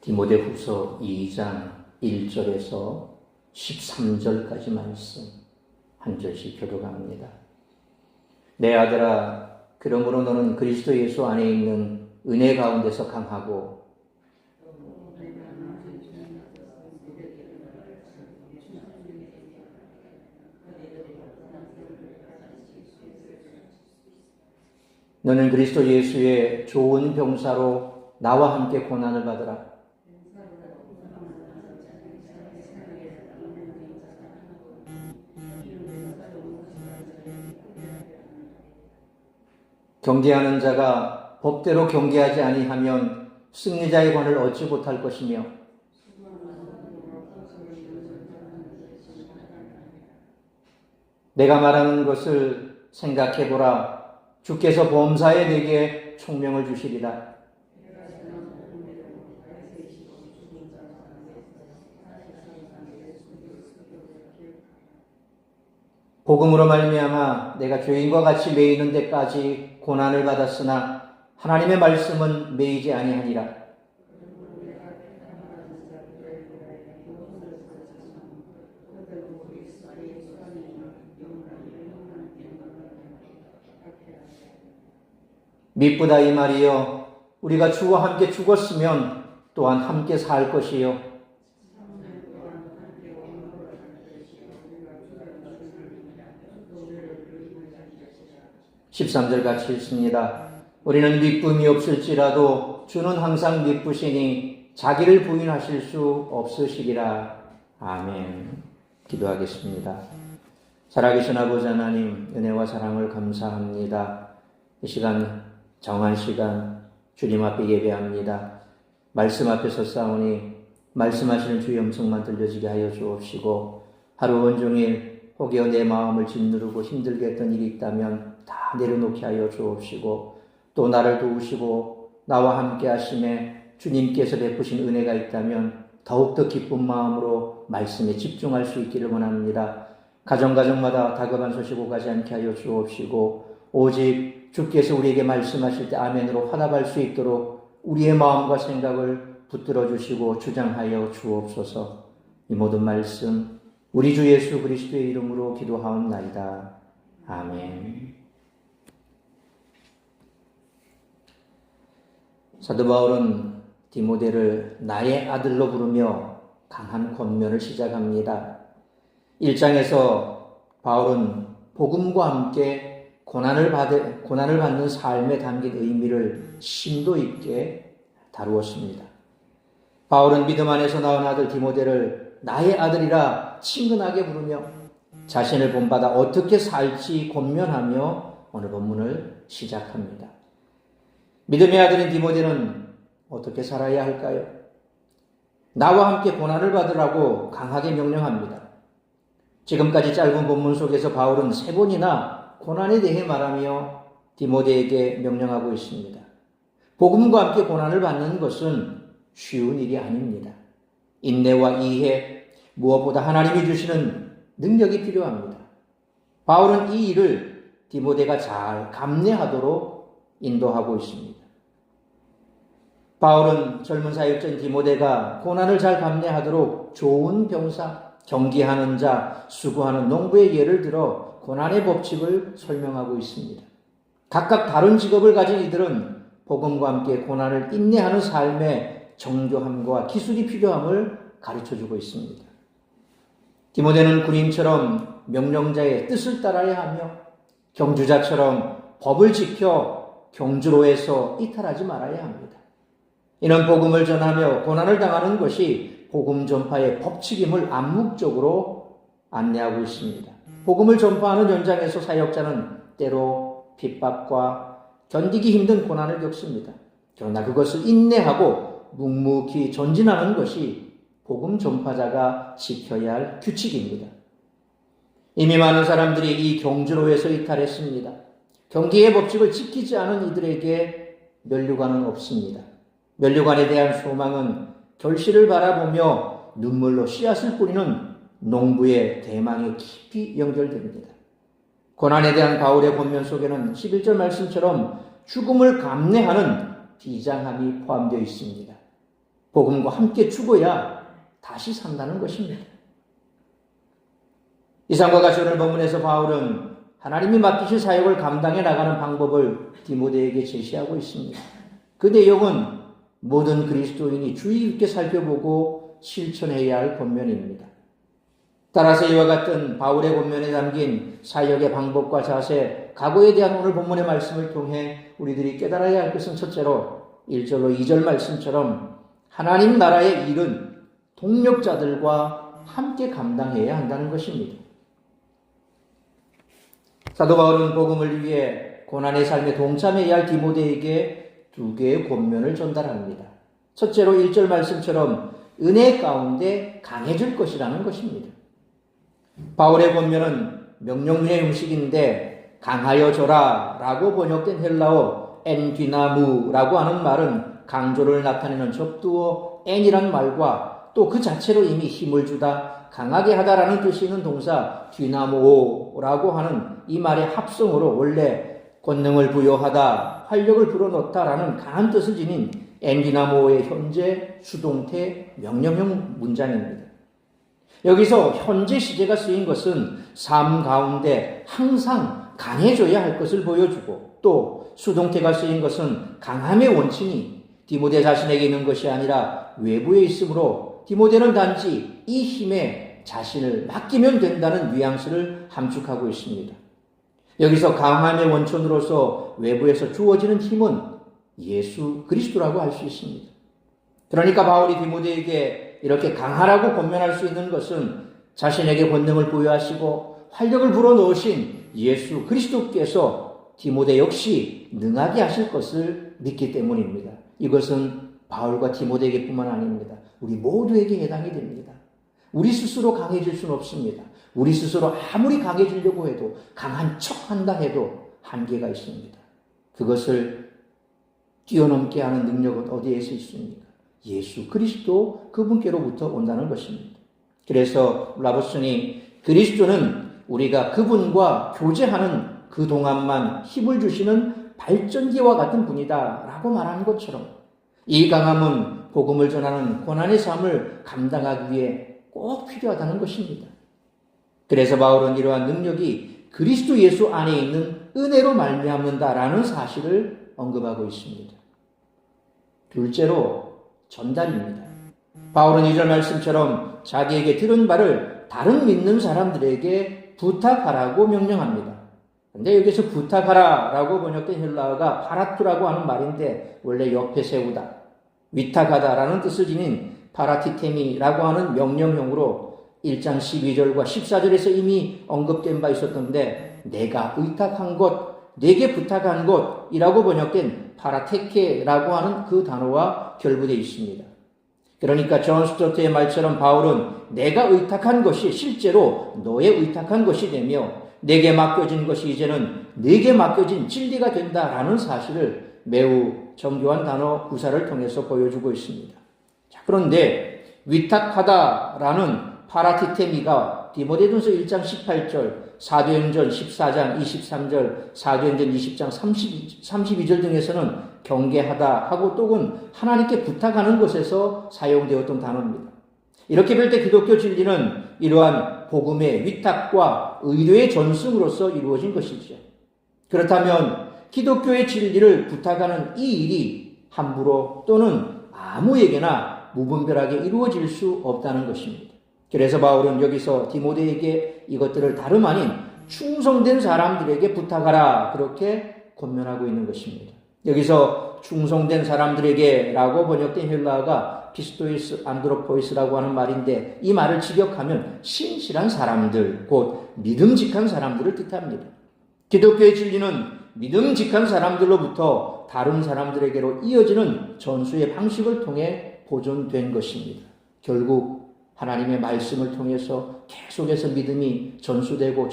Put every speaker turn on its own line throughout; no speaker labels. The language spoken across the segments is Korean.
디모데후서 2장 1절에서 13절까지 말씀 한 절씩 교독합니다. 내 아들아, 그러므로 너는 그리스도 예수 안에 있는 은혜 가운데서 강하고 너는 그리스도 예수의 좋은 병사로 나와 함께 고난을 받으라. 경계하는 자가 법대로 경계하지 아니하면 승리자의 관을 얻지 못할 것이며 내가 말하는 것을 생각해보라. 주께서 범사에 내게 총명을 주시리라. 복음으로 말미암아 내가 죄인과 같이 매이는 데까지 고난을 받았으나 하나님의 말씀은 매이지 아니하니라. 미쁘다 이 말이요, 우리가 주와 함께 죽었으면 또한 함께 살 것이요, 13절 같이 읽습니다. 우리는 미쁨이 없을지라도 주는 항상 미쁘시니 자기를 부인하실 수 없으시리라. 아멘. 기도하겠습니다. 살아계신 아버지 하나님, 은혜와 사랑을 감사합니다. 이 시간, 정한 시간 주님 앞에 예배합니다. 말씀 앞에 서싸우니 말씀하시는 주의 음성만 들려지게 하여 주옵시고, 하루 온종일 혹여 내 마음을 짓누르고 힘들게 했던 일이 있다면 다 내려놓게 하여 주옵시고, 또 나를 도우시고 나와 함께 하심에 주님께서 베푸신 은혜가 있다면 더욱더 기쁜 마음으로 말씀에 집중할 수 있기를 원합니다. 가정마다 다급한 소식 오가지 않게 하여 주옵시고, 오직 주께서 우리에게 말씀하실 때 아멘으로 화답할 수 있도록 우리의 마음과 생각을 붙들어 주시고 주장하여 주옵소서. 이 모든 말씀 우리 주 예수 그리스도의 이름으로 기도하옵나이다. 아멘. 사도 바울은 디모데를 나의 아들로 부르며 강한 권면을 시작합니다. 1장에서 바울은 복음과 함께 고난을 받는 삶에 담긴 의미를 심도 있게 다루었습니다. 바울은 믿음 안에서 낳은 아들 디모데를 나의 아들이라 친근하게 부르며 자신을 본받아 어떻게 살지 권면하며 오늘 본문을 시작합니다. 믿음의 아들인 디모데는 어떻게 살아야 할까요? 나와 함께 고난을 받으라고 강하게 명령합니다. 지금까지 짧은 본문 속에서 바울은 3번이나 고난에 대해 말하며 디모데에게 명령하고 있습니다. 복음과 함께 고난을 받는 것은 쉬운 일이 아닙니다. 인내와 이해, 무엇보다 하나님이 주시는 능력이 필요합니다. 바울은 이 일을 디모데가 잘 감내하도록 인도하고 있습니다. 바울은 젊은 사역자인 디모데가 고난을 잘 감내하도록 좋은 병사, 경기하는 자, 수고하는 농부의 예를 들어 고난의 법칙을 설명하고 있습니다. 각각 다른 직업을 가진 이들은 복음과 함께 고난을 인내하는 삶의 정교함과 기술이 필요함을 가르쳐주고 있습니다. 디모데는 군인처럼 명령자의 뜻을 따라야 하며 경주자처럼 법을 지켜 경주로에서 이탈하지 말아야 합니다. 이는 복음을 전하며 고난을 당하는 것이 복음 전파의 법칙임을 암묵적으로 안내하고 있습니다. 복음을 전파하는 현장에서 사역자는 때로 핍박과 견디기 힘든 고난을 겪습니다. 그러나 그것을 인내하고 묵묵히 전진하는 것이 복음 전파자가 지켜야 할 규칙입니다. 이미 많은 사람들이 이 경주로에서 이탈했습니다. 경기의 법칙을 지키지 않은 이들에게 면류관은 없습니다. 면류관에 대한 소망은 결실을 바라보며 눈물로 씨앗을 뿌리는 농부의 대망에 깊이 연결됩니다. 고난에 대한 바울의 권면 속에는 11절 말씀처럼 죽음을 감내하는 비장함이 포함되어 있습니다. 복음과 함께 죽어야 다시 산다는 것입니다. 이상과 같이 오늘 본문에서 바울은 하나님이 맡기신 사역을 감당해 나가는 방법을 디모데에게 제시하고 있습니다. 그 내용은 모든 그리스도인이 주의 깊게 살펴보고 실천해야 할 권면입니다. 따라서 이와 같은 바울의 권면에 담긴 사역의 방법과 자세, 각오에 대한 오늘 본문의 말씀을 통해 우리들이 깨달아야 할 것은 첫째로 1절로 2절 말씀처럼 하나님 나라의 일은 동력자들과 함께 감당해야 한다는 것입니다. 사도 바울은 복음을 위해 고난의 삶에 동참해야 할 디모데에게 두 개의 권면을 전달합니다. 첫째로 1절 말씀처럼 은혜 가운데 강해질 것이라는 것입니다. 바울의 권면은 명령문의 형식인데 강하여져라 라고 번역된 헬라어 엔디나무라고 하는 말은 강조를 나타내는 접두어 엔이란 말과 또 그 자체로 이미 힘을 주다, 강하게 하다라는 뜻이 있는 동사 디나모라고 하는 이 말의 합성으로 원래 권능을 부여하다, 활력을 불어넣다라는 강한 뜻을 지닌 엔디나모의 현재 수동태 명령형 문장입니다. 여기서 현재 시제가 쓰인 것은 삶 가운데 항상 강해져야 할 것을 보여주고 또 수동태가 쓰인 것은 강함의 원칙이 디모데 자신에게 있는 것이 아니라 외부에 있으므로 디모데는 단지 이 힘에 자신을 맡기면 된다는 뉘앙스를 함축하고 있습니다. 여기서 강함의 원천으로서 외부에서 주어지는 힘은 예수 그리스도라고 할 수 있습니다. 그러니까 바울이 디모데에게 이렇게 강하라고 권면할 수 있는 것은 자신에게 권능을 부여하시고 활력을 불어넣으신 예수 그리스도께서 디모데 역시 능하게 하실 것을 믿기 때문입니다. 이것은 바울과 디모데에게뿐만 아닙니다. 우리 모두에게 해당이 됩니다. 우리 스스로 강해질 수는 없습니다. 우리 스스로 아무리 강해지려고 해도 강한 척한다 해도 한계가 있습니다. 그것을 뛰어넘게 하는 능력은 어디에서 있습니까? 예수 그리스도 그분께로부터 온다는 것입니다. 그래서 라보스님, 그리스도는 우리가 그분과 교제하는 그 동안만 힘을 주시는 발전기와 같은 분이다 라고 말하는 것처럼 이 강함은 복음을 전하는 고난의 삶을 감당하기 위해 꼭 필요하다는 것입니다. 그래서 바울은 이러한 능력이 그리스도 예수 안에 있는 은혜로 말미암는다라는 사실을 언급하고 있습니다. 둘째로 전달입니다. 바울은 2절 말씀처럼 자기에게 들은 바를 다른 믿는 사람들에게 부탁하라고 명령합니다. 근데 여기서 부탁하라라고 번역된 헬라어가 파라투라고 하는 말인데 원래 옆에 세우다, 위탁하다라는 뜻을 지닌 파라티테미라고 하는 명령형으로 1장 12절과 14절에서 이미 언급된 바 있었던데 내가 의탁한 것, 내게 부탁한 것이라고 번역된 파라테케라고 하는 그 단어와 결부되어 있습니다. 그러니까 존 스토트의 말처럼 바울은 내가 의탁한 것이 실제로 너의 의탁한 것이 되며 내게 맡겨진 것이 이제는 내게 맡겨진 진리가 된다라는 사실을 매우 정교한 단어 구사를 통해서 보여주고 있습니다. 자, 그런데 위탁하다라는 파라티테미가 디모데전서 1장 18절, 사도행전 14장 23절, 사도행전 20장 32절 등에서는 경계하다 하고 또는 하나님께 부탁하는 것에서 사용되었던 단어입니다. 이렇게 볼 때 기독교 진리는 이러한 복음의 위탁과 의료의 전승으로서 이루어진 것이죠. 그렇다면 기독교의 진리를 부탁하는 이 일이 함부로 또는 아무에게나 무분별하게 이루어질 수 없다는 것입니다. 그래서 바울은 여기서 디모데에게 이것들을 다름 아닌 충성된 사람들에게 부탁하라 그렇게 권면하고 있는 것입니다. 여기서 충성된 사람들에게 라고 번역된 헬라어가 피스토이스 안드로포이스라고 하는 말인데 이 말을 직역하면 신실한 사람들, 곧 믿음직한 사람들을 뜻합니다. 기독교의 진리는 믿음직한 사람들로부터 다른 사람들에게로 이어지는 전수의 방식을 통해 보존된 것입니다. 결국 하나님의 말씀을 통해서 계속해서 믿음이 전수되고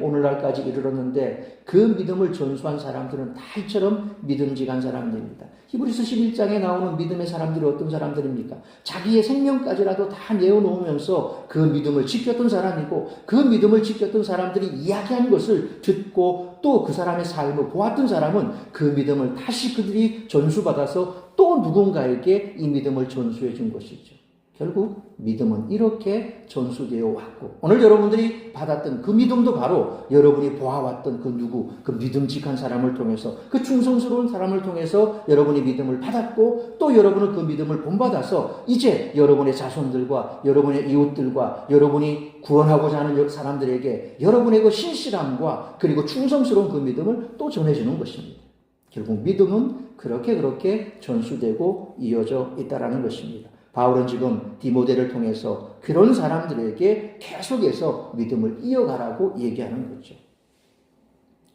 오늘날까지 이르렀는데 그 믿음을 전수한 사람들은 다 이처럼 믿음직한 사람들입니다. 히브리서 11장에 나오는 믿음의 사람들이 어떤 사람들입니까? 자기의 생명까지라도 다 내어놓으면서 그 믿음을 지켰던 사람이고, 그 믿음을 지켰던 사람들이 이야기한 것을 듣고 또 그 사람의 삶을 보았던 사람은 그 믿음을 다시 그들이 전수받아서 또 누군가에게 이 믿음을 전수해 준 것이죠. 결국 믿음은 이렇게 전수되어 왔고, 오늘 여러분들이 받았던 그 믿음도 바로 여러분이 보아왔던 그 믿음직한 사람을 통해서, 그 충성스러운 사람을 통해서 여러분이 믿음을 받았고, 또 여러분은 그 믿음을 본받아서 이제 여러분의 자손들과 여러분의 이웃들과 여러분이 구원하고자 하는 사람들에게 여러분의 그 신실함과 그리고 충성스러운 그 믿음을 또 전해주는 것입니다. 결국 믿음은 그렇게 전수되고 이어져 있다라는 것입니다. 바울은 지금 디모데를 통해서 그런 사람들에게 계속해서 믿음을 이어가라고 얘기하는 거죠.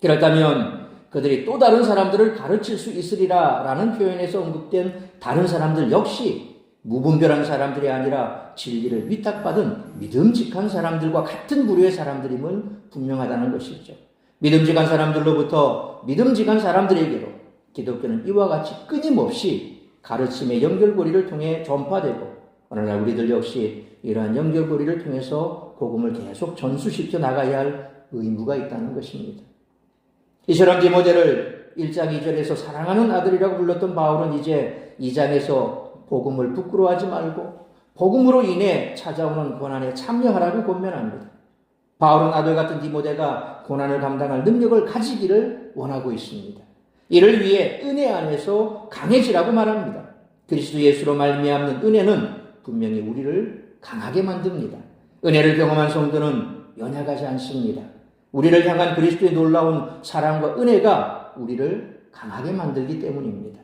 그렇다면 그들이 또 다른 사람들을 가르칠 수 있으리라 라는 표현에서 언급된 다른 사람들 역시 무분별한 사람들이 아니라 진리를 위탁받은 믿음직한 사람들과 같은 부류의 사람들임은 분명하다는 것이죠. 믿음직한 사람들로부터 믿음직한 사람들에게로 기독교는 이와 같이 끊임없이 가르침의 연결고리를 통해 전파되고, 오늘날 우리들 역시 이러한 연결고리를 통해서 복음을 계속 전수시켜 나가야 할 의무가 있다는 것입니다. 이처럼 디모데를 1장 2절에서 사랑하는 아들이라고 불렀던 바울은 이제 2장에서 복음을 부끄러워하지 말고 복음으로 인해 찾아오는 고난에 참여하라고 권면합니다. 바울은 아들 같은 디모데가 고난을 감당할 능력을 가지기를 원하고 있습니다. 이를 위해 은혜 안에서 강해지라고 말합니다. 그리스도 예수로 말미암는 은혜는 분명히 우리를 강하게 만듭니다. 은혜를 경험한 성도는 연약하지 않습니다. 우리를 향한 그리스도의 놀라운 사랑과 은혜가 우리를 강하게 만들기 때문입니다.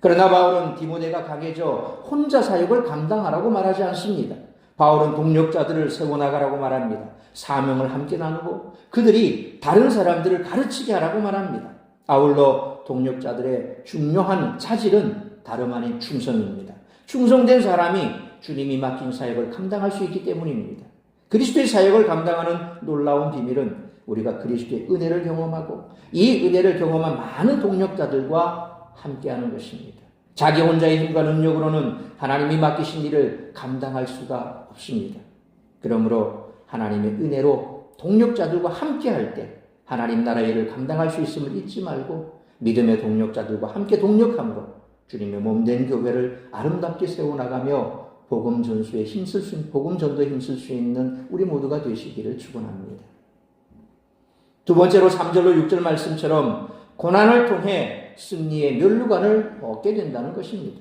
그러나 바울은 디모데가 강해져 혼자 사역을 감당하라고 말하지 않습니다. 바울은 동력자들을 세워나가라고 말합니다. 사명을 함께 나누고 그들이 다른 사람들을 가르치게 하라고 말합니다. 아울러 동력자들의 중요한 차질은 다름 아닌 충성입니다. 충성된 사람이 주님이 맡긴 사역을 감당할 수 있기 때문입니다. 그리스도의 사역을 감당하는 놀라운 비밀은 우리가 그리스도의 은혜를 경험하고 이 은혜를 경험한 많은 동력자들과 함께하는 것입니다. 자기 혼자의 힘과 능력으로는 하나님이 맡기신 일을 감당할 수가 없습니다. 그러므로 하나님의 은혜로 동력자들과 함께할 때 하나님 나라의 일을 감당할 수 있음을 잊지 말고 믿음의 동력자들과 함께 동력함으로 주님의 몸된 교회를 아름답게 세워나가며 복음 전도에 힘쓸 수 있는 우리 모두가 되시기를 축원합니다. 두 번째로 3절로 6절 말씀처럼 고난을 통해 승리의 면류관을 얻게 된다는 것입니다.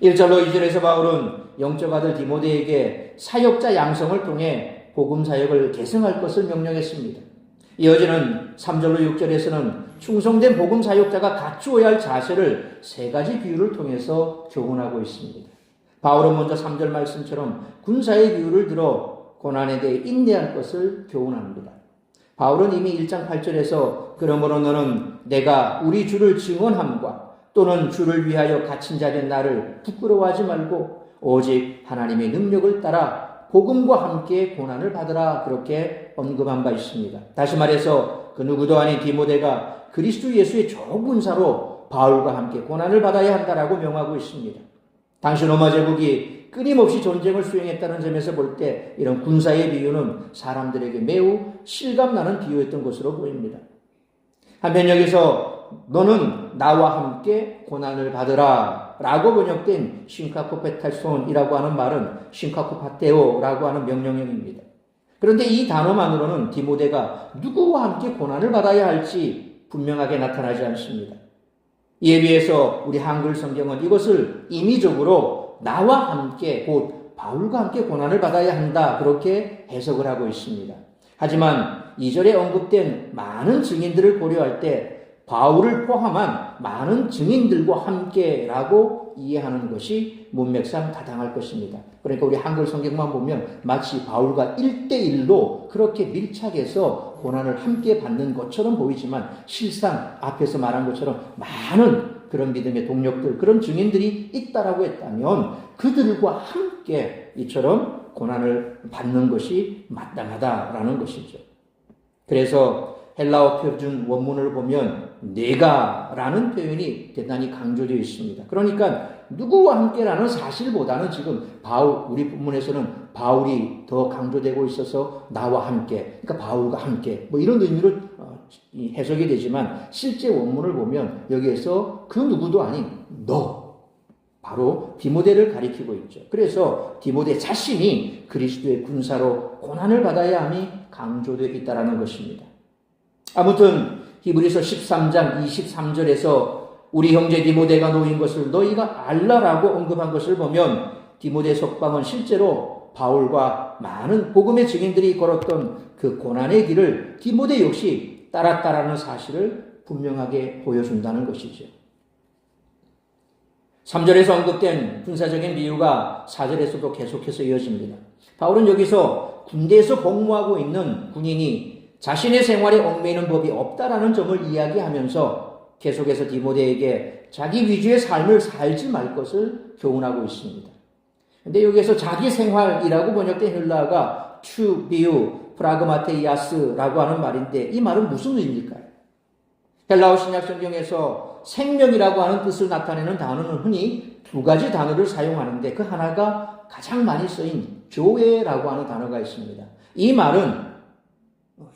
1절로 2절에서 바울은 영적 아들 디모데에게 사역자 양성을 통해 복음 사역을 계승할 것을 명령했습니다. 이어지는 3절로 6절에서는 충성된 복음 사역자가 갖추어야 할 자세를 세 가지 비유를 통해서 교훈하고 있습니다. 바울은 먼저 3절 말씀처럼 군사의 비유를 들어 고난에 대해 인내할 것을 교훈합니다. 바울은 이미 1장 8절에서 그러므로 너는 내가 우리 주를 증언함과 또는 주를 위하여 갇힌 자 된 나를 부끄러워하지 말고 오직 하나님의 능력을 따라 복음과 함께 고난을 받으라, 그렇게 언급한 바 있습니다. 다시 말해서 그 누구도 아닌 디모데가 그리스도 예수의 조군사로 바울과 함께 고난을 받아야 한다라고 명하고 있습니다. 당시 로마 제국이 끊임없이 전쟁을 수행했다는 점에서 볼 때 이런 군사의 비유는 사람들에게 매우 실감나는 비유였던 것으로 보입니다. 한편 여기서 너는 나와 함께 고난을 받으라 라고 번역된 신카코페탈손이라고 하는 말은 신카코파테오라고 하는 명령형입니다. 그런데 이 단어만으로는 디모데가 누구와 함께 고난을 받아야 할지 분명하게 나타나지 않습니다. 이에 비해서 우리 한글 성경은 이것을 임의적으로 나와 함께, 곧 바울과 함께 고난을 받아야 한다, 그렇게 해석을 하고 있습니다. 하지만 2절에 언급된 많은 증인들을 고려할 때 바울을 포함한 많은 증인들과 함께라고 이해하는 것이 문맥상 타당할 것입니다. 그러니까 우리 한글 성경만 보면 마치 바울과 1대1로 그렇게 밀착해서 고난을 함께 받는 것처럼 보이지만 실상 앞에서 말한 것처럼 많은 그런 믿음의 동력들, 그런 증인들이 있다라고 했다면 그들과 함께 이처럼 고난을 받는 것이 마땅하다라는 것이죠. 그래서 헬라어 표준 원문을 보면 내가라는 표현이 대단히 강조되어 있습니다. 그러니까 누구와 함께라는 사실보다는 지금 우리 본문에서는 바울이 더 강조되고 있어서 나와 함께, 그러니까 바울과 함께 뭐 이런 의미로 해석이 되지만 실제 원문을 보면 여기에서 그 누구도 아닌 바로 디모데를 가리키고 있죠. 그래서 디모데 자신이 그리스도의 군사로 고난을 받아야 함이 강조되어 있다는 것입니다. 아무튼 히브리서 13장 23절에서 우리 형제 디모데가 놓인 것을 너희가 알라라고 언급한 것을 보면 디모데 석방은 실제로 바울과 많은 복음의 증인들이 걸었던 그 고난의 길을 디모데 역시 따랐다라는 사실을 분명하게 보여준다는 것이죠. 3절에서 언급된 군사적인 비유가 4절에서도 계속해서 이어집니다. 바울은 여기서 군대에서 복무하고 있는 군인이 자신의 생활에 얽매이는 법이 없다라는 점을 이야기하면서 계속해서 디모데에게 자기 위주의 삶을 살지 말 것을 교훈하고 있습니다. 근데 여기에서 자기 생활이라고 번역된 헬라어가 투비우 프라그마테이아스라고 하는 말인데 이 말은 무슨 의미일까요? 헬라어 신약 성경에서 생명이라고 하는 뜻을 나타내는 단어는 흔히 두 가지 단어를 사용하는데 그 하나가 가장 많이 쓰인 조에라고 하는 단어가 있습니다. 이 말은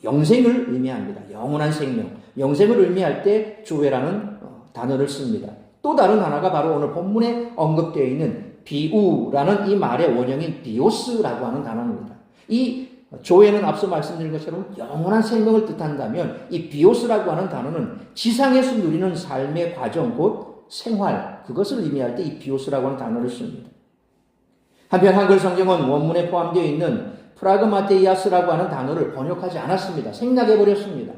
영생을 의미합니다. 영원한 생명. 영생을 의미할 때 조회라는 단어를 씁니다. 또 다른 하나가 바로 오늘 본문에 언급되어 있는 비우라는 이 말의 원형인 비오스라고 하는 단어입니다. 이 조회는 앞서 말씀드린 것처럼 영원한 생명을 뜻한다면 이 비오스라고 하는 단어는 지상에서 누리는 삶의 과정, 곧 생활, 그것을 의미할 때 이 비오스라고 하는 단어를 씁니다. 한편 한글 성경은 원문에 포함되어 있는 프라그마테이아스라고 하는 단어를 번역하지 않았습니다. 생략해버렸습니다.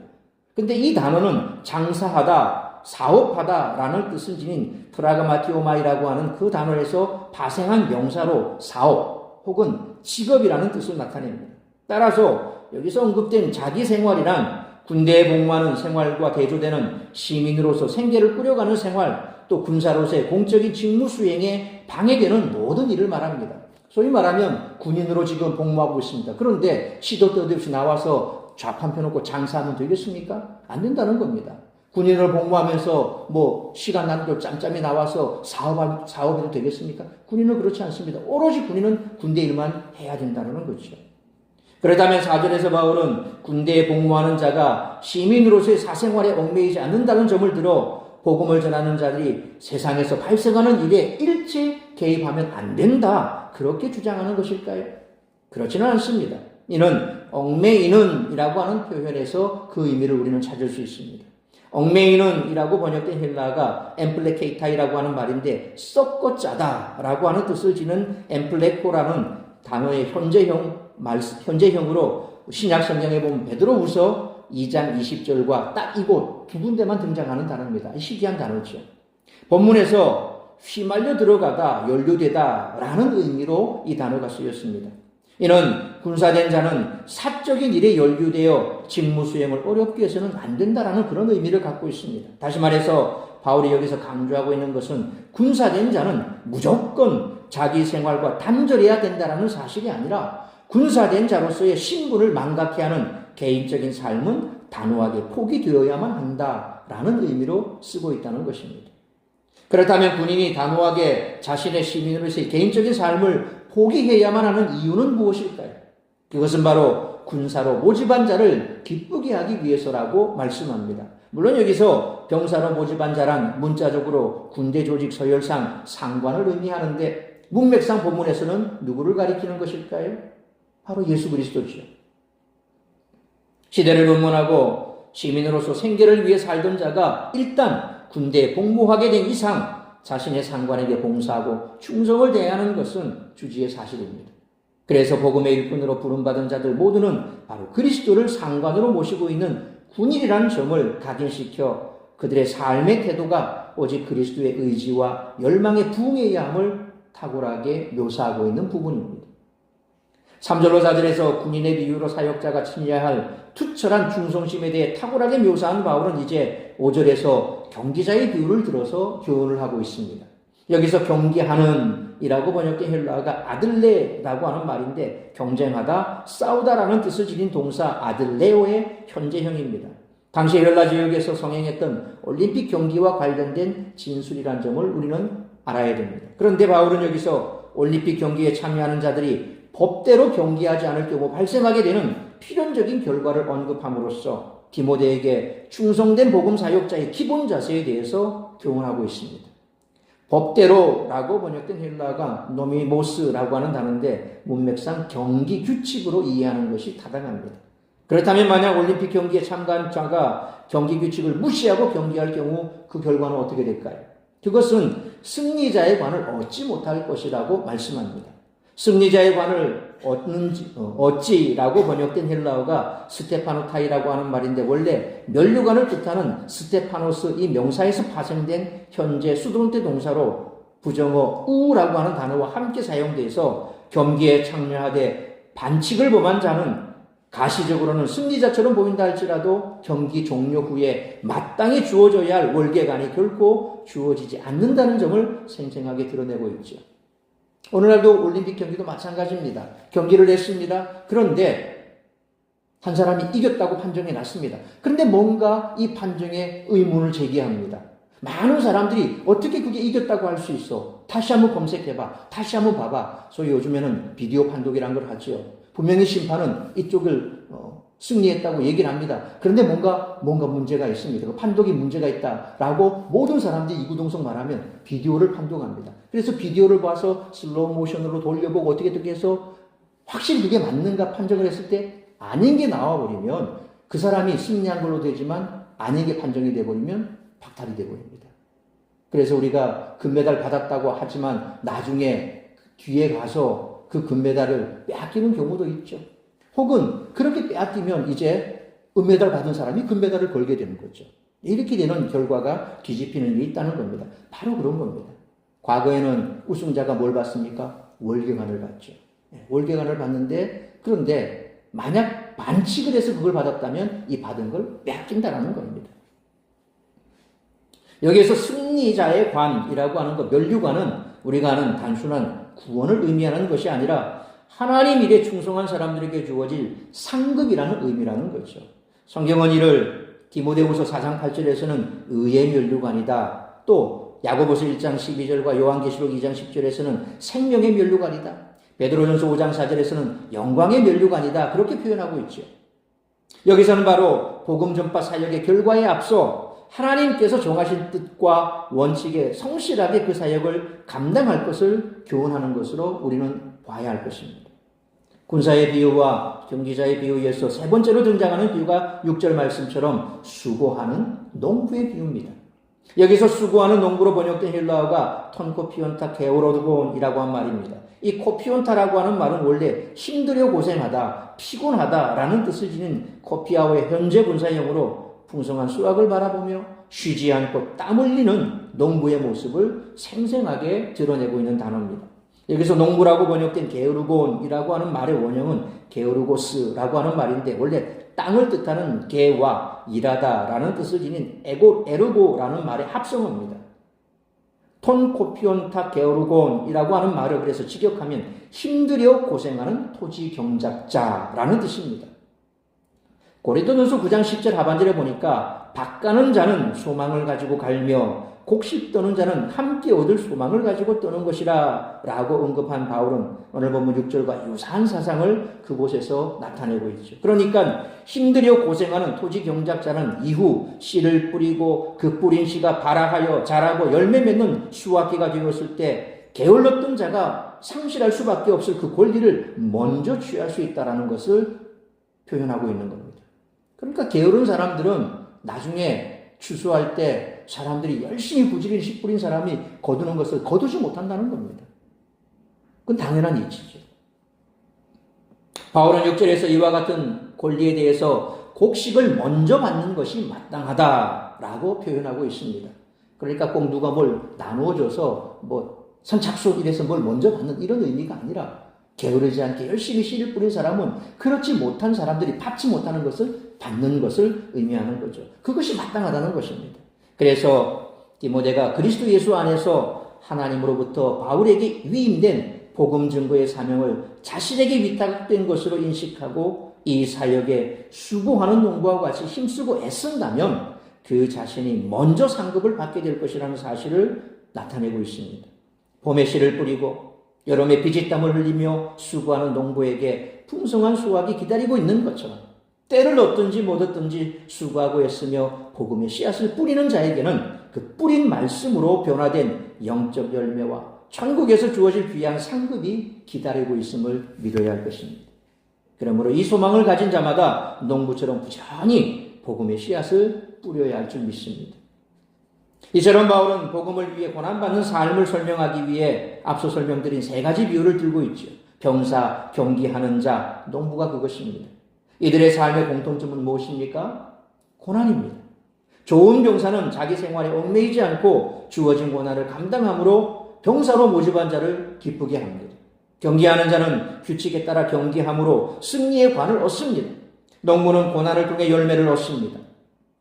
근데 이 단어는 장사하다, 사업하다라는 뜻을 지닌 프라그마티오마이라고 하는 그 단어에서 파생한 명사로 사업 혹은 직업이라는 뜻을 나타냅니다. 따라서 여기서 언급된 자기 생활이란 군대에 복무하는 생활과 대조되는 시민으로서 생계를 꾸려가는 생활, 또 군사로서의 공적인 직무 수행에 방해되는 모든 일을 말합니다. 소위 말하면 군인으로 지금 복무하고 있습니다. 그런데 시도 때도 없이 나와서 좌판 펴놓고 장사하면 되겠습니까? 안 된다는 겁니다. 군인으로 복무하면서 시간 나는 짬짬이 나와서 사업해도 되겠습니까? 군인은 그렇지 않습니다. 오로지 군인은 군대 일만 해야 된다는 거죠. 그렇다면 4절에서 바울은 군대에 복무하는 자가 시민으로서의 사생활에 얽매이지 않는다는 점을 들어 복음을 전하는 자들이 세상에서 발생하는 일에 일체 개입하면 안 된다. 그렇게 주장하는 것일까요? 그렇지는 않습니다. 이는 얽매이는 이라고 하는 표현에서 그 의미를 우리는 찾을 수 있습니다. 얽매이는 이라고 번역된 헬라가 엠플레케이타이라고 하는 말인데 썩고 짜다라고 하는 뜻을 지닌 엠플레코라는 단어의 현재형으로 신약 성경에 보면 베드로후서 2장 20절과 딱 이곳 두 군데만 등장하는 단어입니다. 희귀한 단어죠. 본문에서 휘말려 들어가다, 연루되다 라는 의미로 이 단어가 쓰였습니다. 이는 군사된 자는 사적인 일에 연루되어 직무 수행을 어렵게 해서는 안 된다라는 그런 의미를 갖고 있습니다. 다시 말해서 바울이 여기서 강조하고 있는 것은 군사된 자는 무조건 자기 생활과 단절해야 된다라는 사실이 아니라 군사된 자로서의 신분을 망각해 하는 개인적인 삶은 단호하게 포기되어야만 한다라는 의미로 쓰고 있다는 것입니다. 그렇다면 군인이 단호하게 자신의 시민으로서의 개인적인 삶을 포기해야만 하는 이유는 무엇일까요? 그것은 바로 군사로 모집한 자를 기쁘게 하기 위해서라고 말씀합니다. 물론 여기서 병사로 모집한 자란 문자적으로 군대 조직 서열상 상관을 의미하는데 문맥상 본문에서는 누구를 가리키는 것일까요? 바로 예수 그리스도죠. 시대를 분문하고 시민으로서 생계를 위해 살던 자가 일단 군대에 복무하게 된 이상 자신의 상관에게 봉사하고 충성을 다하는 것은 주지의 사실입니다. 그래서 복음의 일꾼으로 부름받은 자들 모두는 바로 그리스도를 상관으로 모시고 있는 군인이라는 점을 각인시켜 그들의 삶의 태도가 오직 그리스도의 의지와 열망에 부응해야 함을 탁월하게 묘사하고 있는 부분입니다. 3절로 4절에서 군인의 비유로 사역자가 지녀야 할 투철한 충성심에 대해 탁월하게 묘사한 바울은 이제 5절에서 경기자의 비유를 들어서 교훈을 하고 있습니다. 여기서 경기하는 이라고 번역된 헬라어가 아들레라고 하는 말인데 경쟁하다, 싸우다라는 뜻을 지닌 동사 아들레오의 현재형입니다. 당시 헬라 지역에서 성행했던 올림픽 경기와 관련된 진술이란 점을 우리는 알아야 됩니다. 그런데 바울은 여기서 올림픽 경기에 참여하는 자들이 법대로 경기하지 않을 경우 발생하게 되는 필연적인 결과를 언급함으로써 디모데에게 충성된 복음 사역자의 기본 자세에 대해서 교훈하고 있습니다. 법대로라고 번역된 헬라어가 노미모스라고 하는 단어인데 문맥상 경기 규칙으로 이해하는 것이 타당합니다. 그렇다면 만약 올림픽 경기에 참가한 자가 경기 규칙을 무시하고 경기할 경우 그 결과는 어떻게 될까요? 그것은 승리자의 관을 얻지 못할 것이라고 말씀합니다. 승리자의 관을 얻지라고 번역된 헬라어가 스테파노타이라고 하는 말인데 원래 면류관을 뜻하는 스테파노스 이 명사에서 파생된 현재 수동태 동사로 부정어 우라고 하는 단어와 함께 사용돼서 경기에 참여하되 반칙을 범한 자는 가시적으로는 승리자처럼 보인다 할지라도 경기 종료 후에 마땅히 주어져야 할 월계관이 결코 주어지지 않는다는 점을 생생하게 드러내고 있죠. 오늘날도 올림픽 경기도 마찬가지입니다. 경기를 했습니다. 그런데 한 사람이 이겼다고 판정해 놨습니다. 그런데 뭔가 이 판정에 의문을 제기합니다. 많은 사람들이 어떻게 그게 이겼다고 할 수 있어? 다시 한번 검색해봐. 다시 한번 봐봐. 소위 요즘에는 비디오 판독이라는 걸 하죠. 분명히 심판은 이쪽을 승리했다고 얘기를 합니다. 그런데 뭔가 문제가 있습니다. 그 판독이 문제가 있다라고 모든 사람들이 이구동성 말하면 비디오를 판독합니다. 그래서 비디오를 봐서 슬로우 모션으로 돌려보고 어떻게 해서 확실히 그게 맞는가 판정을 했을 때 아닌 게 나와버리면 그 사람이 승리한 걸로 되지만 아닌 게 판정이 돼버리면 박탈이 돼버립니다. 그래서 우리가 금메달 받았다고 하지만 나중에 뒤에 가서 그 금메달을 빼앗기는 경우도 있죠. 혹은 그렇게 빼앗기면 이제 은메달 받은 사람이 금메달을 걸게 되는 거죠. 이렇게 되는 결과가 뒤집히는 일이 있다는 겁니다. 바로 그런 겁니다. 과거에는 우승자가 뭘 받습니까? 월계관을 받죠. 월계관을 받는데 그런데 만약 반칙을 해서 그걸 받았다면 이 받은 걸 빼앗긴다는 겁니다. 여기에서 승리자의 관이라고 하는 것, 면류관은 우리가 아는 단순한 구원을 의미하는 것이 아니라 하나님 일에 충성한 사람들에게 주어질 상급이라는 의미라는 거죠. 성경은 이를 디모데후서 4장 8절에서는 의의 면류관이다. 또 야고보서 1장 12절과 요한계시록 2장 10절에서는 생명의 면류관이다. 베드로전서 5장 4절에서는 영광의 면류관이다. 그렇게 표현하고 있죠. 여기서는 바로 복음 전파 사역의 결과에 앞서 하나님께서 정하신 뜻과 원칙에 성실하게 그 사역을 감당할 것을 교훈하는 것으로 우리는 봐야 할 것입니다. 군사의 비유와 경기자의 비유에서 세 번째로 등장하는 비유가 6절 말씀처럼 수고하는 농부의 비유입니다. 여기서 수고하는 농부로 번역된 헬라어가 톤코피온타 게오로드곤이라고 한 말입니다. 이 코피온타라고 하는 말은 원래 힘들여 고생하다, 피곤하다라는 뜻을 지닌 코피아오의 현재 분사형으로 풍성한 수확을 바라보며 쉬지 않고 땀 흘리는 농부의 모습을 생생하게 드러내고 있는 단어입니다. 여기서 농부라고 번역된 게으르곤이라고 하는 말의 원형은 게으르고스라고 하는 말인데 원래 땅을 뜻하는 게와 일하다라는 뜻을 지닌 에르고라는 말의 합성어입니다. 톤코피온타 게오르곤이라고 하는 말을 그래서 직역하면 힘들여 고생하는 토지 경작자라는 뜻입니다. 고린도전서 9장 10절 하반절에 보니까 밭가는 자는 소망을 가지고 갈며 곡식 떠는 자는 함께 얻을 소망을 가지고 떠는 것이라 라고 언급한 바울은 오늘 본문 6절과 유사한 사상을 그곳에서 나타내고 있죠. 그러니까 힘들여 고생하는 토지 경작자는 이후 씨를 뿌리고 그 뿌린 씨가 발아하여 자라고 열매 맺는 수확기가 되었을 때 게을렀던 자가 상실할 수밖에 없을 그 권리를 먼저 취할 수 있다는 것을 표현하고 있는 겁니다. 그러니까 게으른 사람들은 나중에 추수할 때 사람들이 열심히 부지런히 씨 뿌린 사람이 거두는 것을 거두지 못한다는 겁니다. 그건 당연한 이치죠. 바울은 6절에서 이와 같은 권리에 대해서 곡식을 먼저 받는 것이 마땅하다라고 표현하고 있습니다. 그러니까 꼭 누가 뭘 나누어줘서 선착순 이래서 뭘 먼저 받는 이런 의미가 아니라 게으르지 않게 열심히 씨를 뿌린 사람은 그렇지 못한 사람들이 받지 못하는 것을 받는 것을 의미하는 거죠. 그것이 마땅하다는 것입니다. 그래서 디모데가 그리스도 예수 안에서 하나님으로부터 바울에게 위임된 복음 증거의 사명을 자신에게 위탁된 것으로 인식하고 이 사역에 수고하는 농부와 같이 힘쓰고 애쓴다면 그 자신이 먼저 상급을 받게 될 것이라는 사실을 나타내고 있습니다. 봄에 씨를 뿌리고 여름에 비지땀을 흘리며 수고하는 농부에게 풍성한 수확이 기다리고 있는 것처럼 때를 얻든지 못 얻든지 수고하고 애쓰며 복음의 씨앗을 뿌리는 자에게는 그 뿌린 말씀으로 변화된 영적 열매와 천국에서 주어질 귀한 상급이 기다리고 있음을 믿어야 할 것입니다. 그러므로 이 소망을 가진 자마다 농부처럼 부지런히 복음의 씨앗을 뿌려야 할 줄 믿습니다. 이처럼 바울은 복음을 위해 고난받는 삶을 설명하기 위해 앞서 설명드린 세 가지 비유를 들고 있죠. 병사, 경기하는 자, 농부가 그것입니다. 이들의 삶의 공통점은 무엇입니까? 고난입니다. 좋은 병사는 자기 생활에 얽매이지 않고 주어진 고난을 감당함으로 병사로 모집한 자를 기쁘게 합니다. 경기하는 자는 규칙에 따라 경기함으로 승리의 관을 얻습니다. 농부는 고난을 통해 열매를 얻습니다.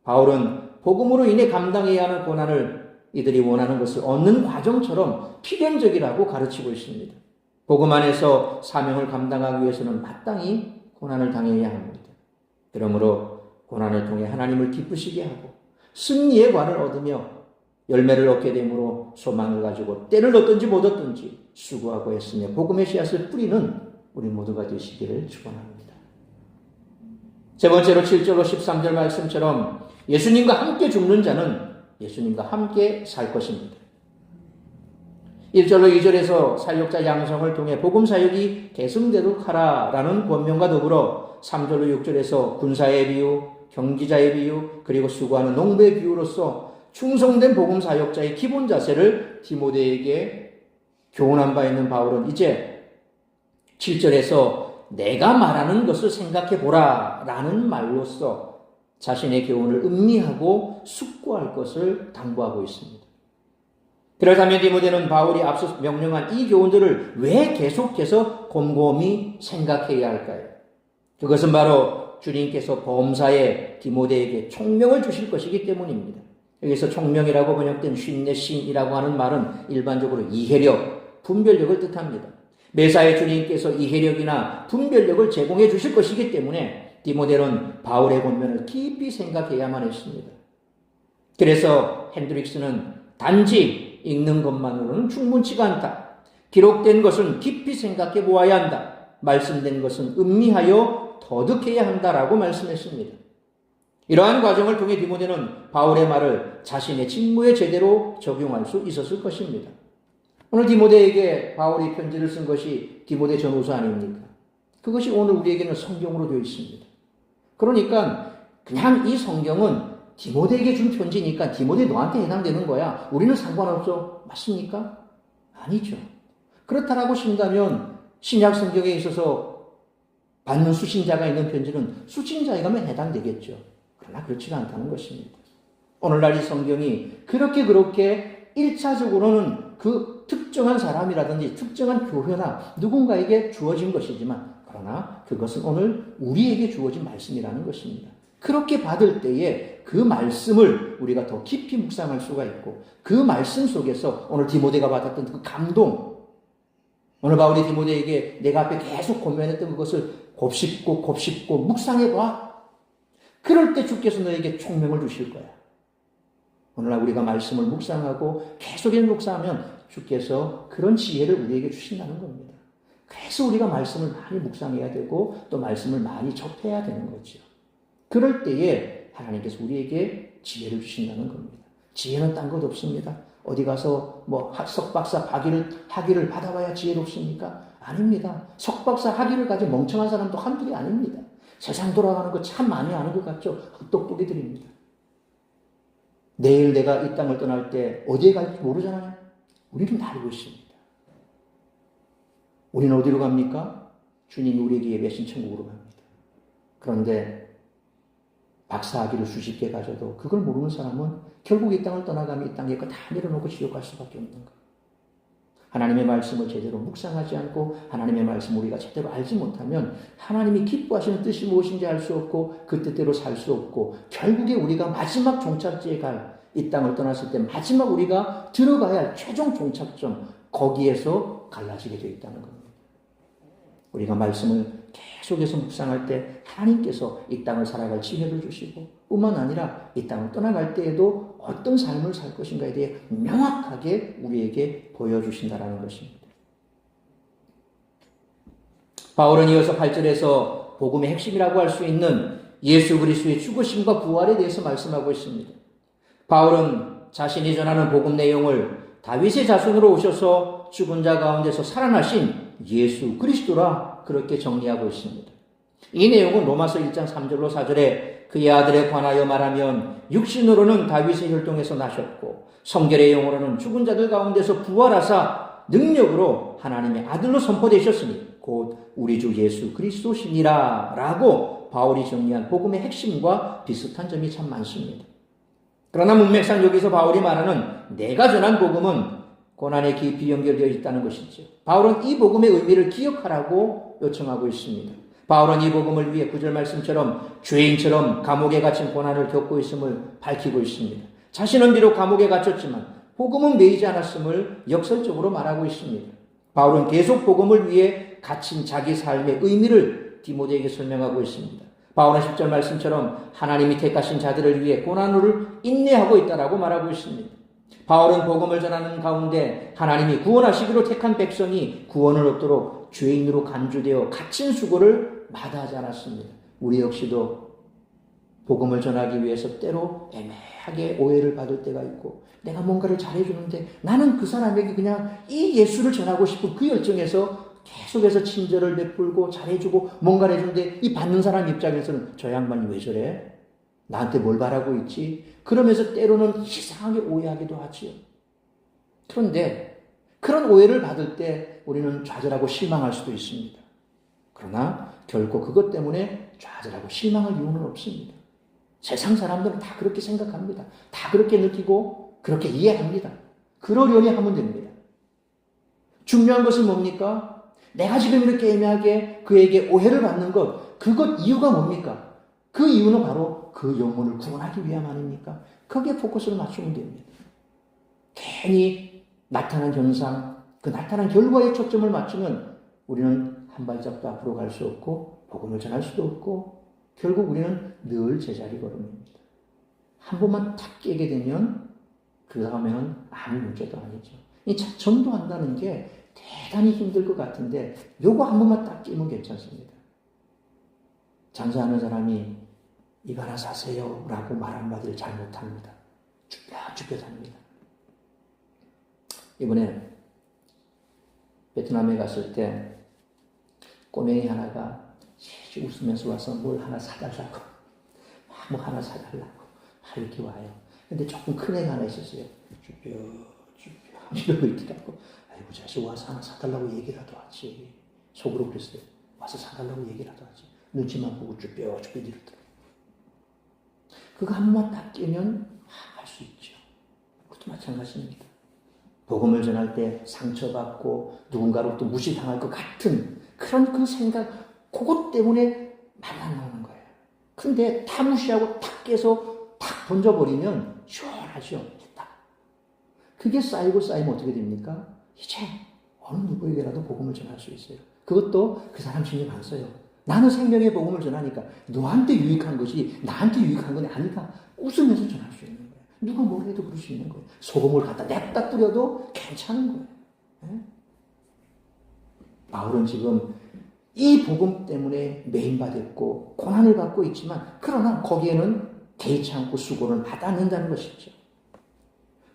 바울은 복음으로 인해 감당해야 하는 고난을 이들이 원하는 것을 얻는 과정처럼 필연적이라고 가르치고 있습니다. 복음 안에서 사명을 감당하기 위해서는 마땅히 고난을 당해야 합니다. 그러므로 고난을 통해 하나님을 기쁘시게 하고 승리의 관을 얻으며 열매를 얻게 되므로 소망을 가지고 때를 얻든지 못 얻든지 수고하고 애쓰며 복음의 씨앗을 뿌리는 우리 모두가 되시기를 축원합니다. 세 번째로 7절로 13절 말씀처럼 예수님과 함께 죽는 자는 예수님과 함께 살 것입니다. 1절로 2절에서 사역자 양성을 통해 복음 사역이 계승되도록 하라라는 권면과 더불어 3절로 6절에서 군사의 비유, 경기자의 비유, 그리고 수고하는 농부의 비유로서 충성된 복음 사역자의 기본 자세를 디모데에게 교훈한 바 있는 바울은 이제 7절에서 내가 말하는 것을 생각해 보라 라는 말로써 자신의 교훈을 음미하고 숙고할 것을 당부하고 있습니다. 그렇다면 디모데는 바울이 앞서 명령한 이 교훈들을 왜 계속해서 곰곰이 생각해야 할까요? 그것은 바로 주님께서 범사에 디모데에게 총명을 주실 것이기 때문입니다. 여기서 총명이라고 번역된 쉰내신이라고 하는 말은 일반적으로 이해력, 분별력을 뜻합니다. 매사에 주님께서 이해력이나 분별력을 제공해 주실 것이기 때문에 디모데는 바울의 권면을 깊이 생각해야만 했습니다. 그래서 핸드릭스는 단지 읽는 것만으로는 충분치가 않다. 기록된 것은 깊이 생각해 보아야 한다. 말씀된 것은 음미하여 더득해야 한다라고 말씀했습니다. 이러한 과정을 통해 디모데는 바울의 말을 자신의 직무에 제대로 적용할 수 있었을 것입니다. 오늘 디모데에게 바울이 편지를 쓴 것이 디모데 전후서 아닙니까? 그것이 오늘 우리에게는 성경으로 되어 있습니다. 그러니까 그냥 이 성경은 디모데에게 준 편지니까 디모데 너한테 해당되는 거야. 우리는 상관없어. 맞습니까? 아니죠. 그렇다라고 신다면 신약 성경에 있어서 받는 수신자가 있는 편지는 수신자에게만 해당되겠죠. 그러나 그렇지가 않다는 것입니다. 오늘날 이 성경이 그렇게 1차적으로는 그 특정한 사람이라든지 특정한 교회나 누군가에게 주어진 것이지만 그러나 그것은 오늘 우리에게 주어진 말씀이라는 것입니다. 그렇게 받을 때에 그 말씀을 우리가 더 깊이 묵상할 수가 있고 그 말씀 속에서 오늘 디모데가 받았던 그 감동, 오늘 바울이 디모데에게 내가 앞에 계속 고민했던 그것을 곱씹고 묵상해봐. 그럴 때 주께서 너에게 총명을 주실 거야. 오늘날 우리가 말씀을 묵상하고 계속해서 묵상하면 주께서 그런 지혜를 우리에게 주신다는 겁니다. 그래서 우리가 말씀을 많이 묵상해야 되고 또 말씀을 많이 접해야 되는 거죠. 그럴 때에 하나님께서 우리에게 지혜를 주신다는 겁니다. 지혜는 딴 것 없습니다. 어디 가서 석박사 학위를 받아봐야 지혜롭습니까? 아닙니다. 석박사 학위를 가진 멍청한 사람도 한둘이 아닙니다. 세상 돌아가는 거 참 많이 아는 것 같죠? 헛똑똑이들입니다. 내일 내가 이 땅을 떠날 때 어디에 갈지 모르잖아요. 우리는 알고 있습니다. 우리는 어디로 갑니까? 주님이 우리에게 예배하신 천국으로 갑니다. 그런데 박사학위를 수십 개 가져도 그걸 모르는 사람은 결국 이 땅을 떠나가면 이 땅에 다 내려놓고 지옥 갈 수밖에 없는 거예요. 하나님의 말씀을 제대로 묵상하지 않고 하나님의 말씀을 우리가 제대로 알지 못하면 하나님이 기뻐하시는 뜻이 무엇인지 알 수 없고 그 뜻대로 살 수 없고 결국에 우리가 마지막 종착지에 갈 이 땅을 떠났을 때 마지막 우리가 들어가야 할 최종 종착점, 거기에서 갈라지게 되어 있다는 겁니다. 우리가 말씀을 계속해서 묵상할 때 하나님께서 이 땅을 살아갈 지혜를 주시고 뿐만 아니라 이 땅을 떠나갈 때에도 어떤 삶을 살 것인가에 대해 명확하게 우리에게 보여주신다는 것입니다. 바울은 이어서 8절에서 복음의 핵심이라고 할 수 있는 예수 그리스도의 죽으심과 부활에 대해서 말씀하고 있습니다. 바울은 자신이 전하는 복음 내용을 다윗의 자손으로 오셔서 죽은 자 가운데서 살아나신 예수 그리스도라 그렇게 정리하고 있습니다. 이 내용은 로마서 1장 3절로 4절에 그의 아들에 관하여 말하면 육신으로는 다윗의 혈통에서 나셨고 성결의 영으로는 죽은 자들 가운데서 부활하사 능력으로 하나님의 아들로 선포되셨으니 곧 우리 주 예수 그리스도시니라 라고 바울이 정리한 복음의 핵심과 비슷한 점이 참 많습니다. 그러나 문맥상 여기서 바울이 말하는 내가 전한 복음은 고난에 깊이 연결되어 있다는 것이죠. 바울은 이 복음의 의미를 기억하라고 요청하고 있습니다. 바울은 이 복음을 위해 9절 말씀처럼 죄인처럼 감옥에 갇힌 고난을 겪고 있음을 밝히고 있습니다. 자신은 비록 감옥에 갇혔지만 복음은 매이지 않았음을 역설적으로 말하고 있습니다. 바울은 계속 복음을 위해 갇힌 자기 삶의 의미를 디모데에게 설명하고 있습니다. 바울은 10절 말씀처럼 하나님이 택하신 자들을 위해 고난을 인내하고 있다라고 말하고 있습니다. 바울은 복음을 전하는 가운데 하나님이 구원하시기로 택한 백성이 구원을 얻도록 죄인으로 간주되어 갇힌 수고를 마다하지 않았습니다. 우리 역시도 복음을 전하기 위해서 때로 애매하게 오해를 받을 때가 있고 내가 뭔가를 잘해주는데 나는 그 사람에게 그냥 이 예수를 전하고 싶은 그 열정에서 계속해서 친절을 베풀고 잘해주고 뭔가를 해주는데 이 받는 사람 입장에서는 저 양반이 왜 저래? 나한테 뭘 바라고 있지? 그러면서 때로는 이상하게 오해하기도 하지요. 그런데 그런 오해를 받을 때 우리는 좌절하고 실망할 수도 있습니다. 그러나 결코 그것 때문에 좌절하고 실망할 이유는 없습니다. 세상 사람들은 다 그렇게 생각합니다. 다 그렇게 느끼고 그렇게 이해합니다. 그러려니 하면 됩니다. 중요한 것은 뭡니까? 내가 지금 이렇게 애매하게 그에게 오해를 받는 것, 그것 이유가 뭡니까? 그 이유는 바로 그 영혼을 구원하기 위함 아닙니까? 거기에 포커스를 맞추면 됩니다. 괜히 나타난 현상, 그 나타난 결과에 초점을 맞추면 우리는 한 발짝도 앞으로 갈 수 없고 복음을 전할 수도 없고 결국 우리는 늘 제자리 걸음입니다. 한 번만 탁 깨게 되면 그 다음에는 아무 문제도 아니죠. 이 전도한다는 게 대단히 힘들 것 같은데 요거 한 번만 딱 끼면 괜찮습니다. 장사하는 사람이 이거 하나 사세요 라고 말 한마디를 잘 못합니다. 쭈뼛쭈뼛합니다. 이번에 베트남에 갔을 때 꼬맹이 하나가 웃으면서 와서 뭘 하나 사달라고 뭐 하나 사달라고 이렇게 와요. 근데 조금 큰 애가 하나 있었어요. 쭈뼛쭈뼛 이러고 있더라고. 아이고 자식 와서 하나 사달라고 얘기라도 하지. 속으로 그랬어요. 와서 사달라고 얘기라도 하지. 눈치만 보고 쭈뼛쭈뼛 이러더라고. 그거 한 번만 딱 끼면 할 수 있죠. 그것도 마찬가지입니다. 복음을 전할 때 상처받고 누군가로부터 무시당할 것 같은 그런 그 생각, 그것 때문에 말이 안 나오는 거예요. 근데 다 무시하고 탁 깨서 탁 던져버리면 시원하죠. 딱. 그게 쌓이고 쌓이면 어떻게 됩니까? 이제 어느 누구에게라도 복음을 전할 수 있어요. 그것도 그 사람 신경 안 써요. 나는 생명의 복음을 전하니까 너한테 유익한 것이 나한테 유익한 건 아니다. 웃으면서 전할 수 있는 거예요. 누가 뭘 해도 그럴 수 있는 거예요. 소금을 갖다 냅다 뿌려도 괜찮은 거예요. 네? 바울은 지금 이 복음 때문에 매인받았고 고난을 받고 있지만 그러나 거기에는 개의치 않고 수고를 받아낸다는 것이죠.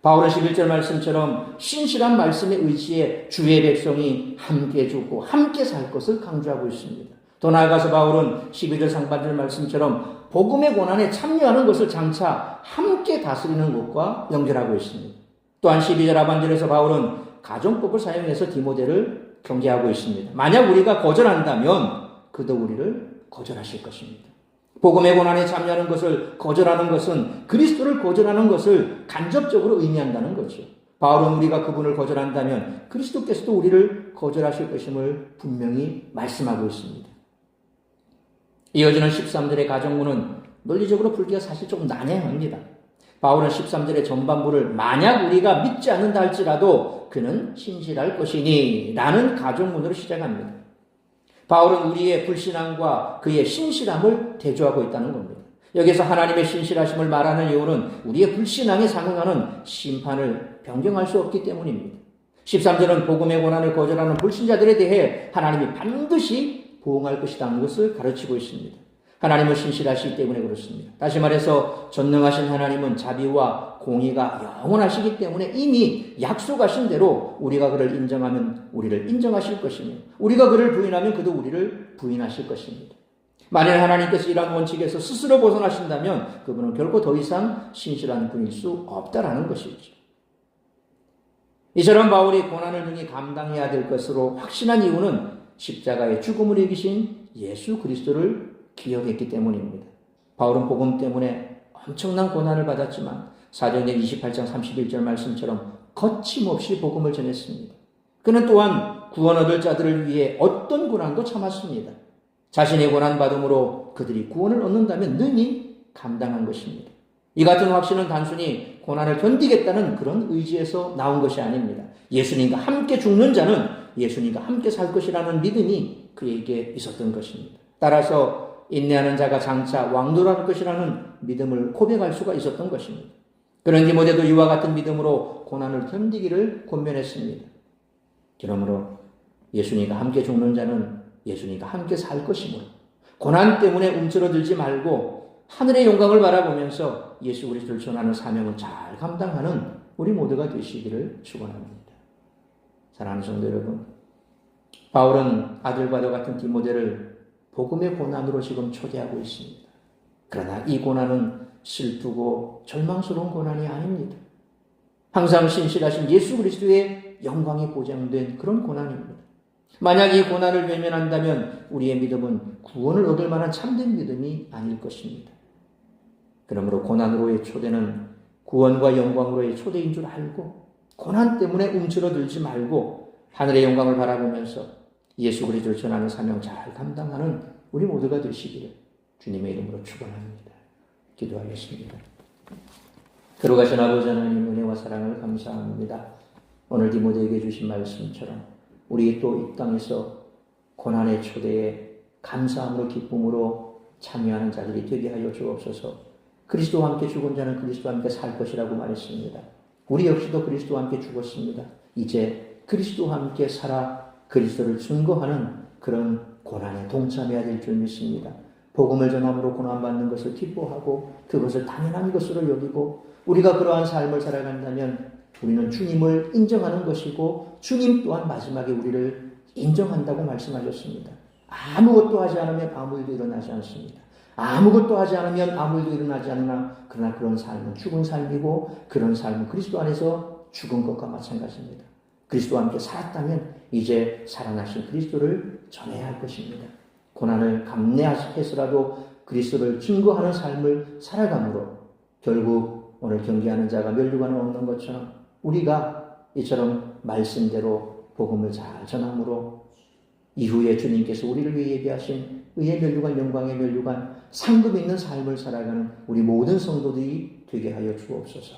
바울은 11절 말씀처럼 신실한 말씀에 의지해 주의 백성이 함께 죽고 함께 살 것을 강조하고 있습니다. 더 나아가서 바울은 12절 상반절 말씀처럼 복음의 고난에 참여하는 것을 장차 함께 다스리는 것과 연결하고 있습니다. 또한 12절 하반절에서 바울은 가정법을 사용해서 디모데를 경계하고 있습니다. 만약 우리가 거절한다면 그도 우리를 거절하실 것입니다. 복음의 고난에 참여하는 것을 거절하는 것은 그리스도를 거절하는 것을 간접적으로 의미한다는 거죠. 바울은 우리가 그분을 거절한다면 그리스도께서도 우리를 거절하실 것임을 분명히 말씀하고 있습니다. 이어지는 13절의 가정문은 논리적으로 풀기가 사실 조금 난해합니다. 바울은 13절의 전반부를 만약 우리가 믿지 않는다 할지라도 그는 신실할 것이니 라는 가정문으로 시작합니다. 바울은 우리의 불신앙과 그의 신실함을 대조하고 있다는 겁니다. 여기서 하나님의 신실하심을 말하는 이유는 우리의 불신앙에 상응하는 심판을 변경할 수 없기 때문입니다. 13절은 복음의 고난을 거절하는 불신자들에 대해 하나님이 반드시 보응할 것이라는 것을 가르치고 있습니다. 하나님은 신실하시기 때문에 그렇습니다. 다시 말해서 전능하신 하나님은 자비와 공의가 영원하시기 때문에 이미 약속하신 대로 우리가 그를 인정하면 우리를 인정하실 것이며 우리가 그를 부인하면 그도 우리를 부인하실 것입니다. 만일 하나님께서 이러한 원칙에서 스스로 벗어나신다면 그분은 결코 더 이상 신실한 분일 수 없다라는 것이죠. 이처럼 바울이 고난을 능히 감당해야 될 것으로 확신한 이유는 십자가의 죽음을 이기신 예수 그리스도를 기억했기 때문입니다. 바울은 복음 때문에 엄청난 고난을 받았지만 사도행전 28장 31절 말씀처럼 거침없이 복음을 전했습니다. 그는 또한 구원 얻을 자들을 위해 어떤 고난도 참았습니다. 자신의 고난받음으로 그들이 구원을 얻는다면 능히 감당한 것입니다. 이 같은 확신은 단순히 고난을 견디겠다는 그런 의지에서 나온 것이 아닙니다. 예수님과 함께 죽는 자는 예수님과 함께 살 것이라는 믿음이 그에게 있었던 것입니다. 따라서 인내하는 자가 장차 왕노할 것이라는 믿음을 고백할 수가 있었던 것입니다. 그런 디모데도 이와 같은 믿음으로 고난을 견디기를 권면했습니다. 그러므로 예수님과 함께 죽는 자는 예수님과 함께 살 것이므로 고난 때문에 움츠러들지 말고 하늘의 영광을 바라보면서 예수 그리스도를 전하는 사명을 잘 감당하는 우리 모두가 되시기를 축원합니다. 사랑하는 성도 여러분, 바울은 아들과도 같은 디모데를 복음의 고난으로 지금 초대하고 있습니다. 그러나 이 고난은 슬프고 절망스러운 고난이 아닙니다. 항상 신실하신 예수 그리스도의 영광이 보장된 그런 고난입니다. 만약 이 고난을 외면한다면 우리의 믿음은 구원을 얻을 만한 참된 믿음이 아닐 것입니다. 그러므로 고난으로의 초대는 구원과 영광으로의 초대인 줄 알고 고난 때문에 움츠러들지 말고 하늘의 영광을 바라보면서 예수 그리스도를 전하는 사명 잘 감당하는 우리 모두가 되시기를 주님의 이름으로 축원합니다. 기도하겠습니다. 걸어가신 아버지 하나님 은혜와 사랑을 감사합니다. 오늘 디모데에게 주신 말씀처럼 우리 또 이 땅에서 고난의 초대에 감사함으로 기쁨으로 참여하는 자들이 되게 하여 주옵소서. 그리스도와 함께 죽은 자는 그리스도와 함께 살 것이라고 말했습니다. 우리 역시도 그리스도와 함께 죽었습니다. 이제 그리스도와 함께 살아 그리스도를 증거하는 그런 고난에 동참해야 될 줄 믿습니다. 복음을 전함으로 고난받는 것을 기뻐하고 그것을 당연한 것으로 여기고 우리가 그러한 삶을 살아간다면 우리는 주님을 인정하는 것이고 주님 또한 마지막에 우리를 인정한다고 말씀하셨습니다. 아무것도 하지 않으면 아무 일도 일어나지 않습니다. 아무것도 하지 않으면 아무 일도 일어나지 않으나 그러나 그런 삶은 죽은 삶이고 그런 삶은 그리스도 안에서 죽은 것과 마찬가지입니다. 그리스도와 함께 살았다면 이제 살아나신 그리스도를 전해야 할 것입니다. 고난을 감내해서라도 그리스도를 증거하는 삶을 살아감으로 결국 오늘 경계하는 자가 면류관을 얻는 것처럼 우리가 이처럼 말씀대로 복음을 잘 전함으로 이후에 주님께서 우리를 위해 예비하신 의의 면류관, 영광의 면류관, 상급 있는 삶을 살아가는 우리 모든 성도들이 되게 하여 주옵소서.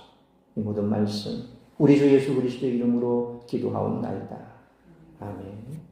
이 모든 말씀 우리 주 예수 그리스도의 이름으로 기도하옵나이다. 아멘.